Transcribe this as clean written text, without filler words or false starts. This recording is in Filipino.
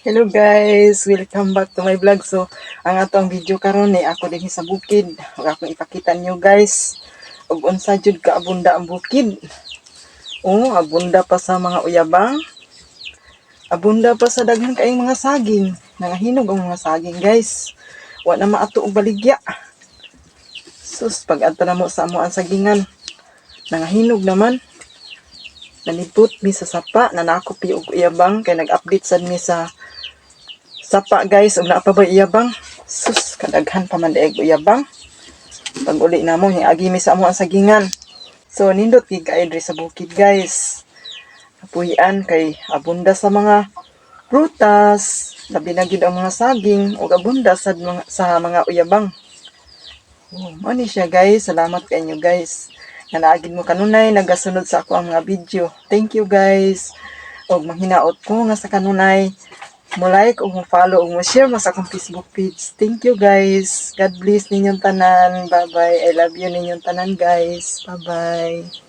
Hello guys, welcome back to my vlog. So, ang atong video karon ni ako dinhi sa bukid. Ug akong ipakita niyo guys, ug unsa jud ka abunda ang bukid. Oh, abunda pa sa mga uyabang. Abunda pa sa daghan kaayong mga saging. Nangahinog ang mga saging guys. Wa na maato og baligya. Sus, pag adto na mo sa amo ang sagingan. Nangahinog naman. Nanipot mi sa sapa, nanakop pi og uyabang kay nag-update sad mi sa sapa guys, ug naa pa ba iyabang? Sus, kadaghan pa man daig uyabang. Pag uli na mo, agi mi sa amo ang sagingan. So, nindot gid kay diri sa bukid guys. Kapuy-an kay abunda sa mga prutas, labi na gid ang mga saging, ug abunda sa mga uyabang. Oh, mao ni siya guys. Salamat kay inyo guys. Nga naagid mo kanunay nagasunod sa ako ang mga video. Thank you guys. Og manghinaot ko nga sa kanunay mo like o mo follow o mo share mo sa akong Facebook page. Thank you guys. God bless ninyong tanan. Bye bye. I love you ninyong tanan guys. Bye bye.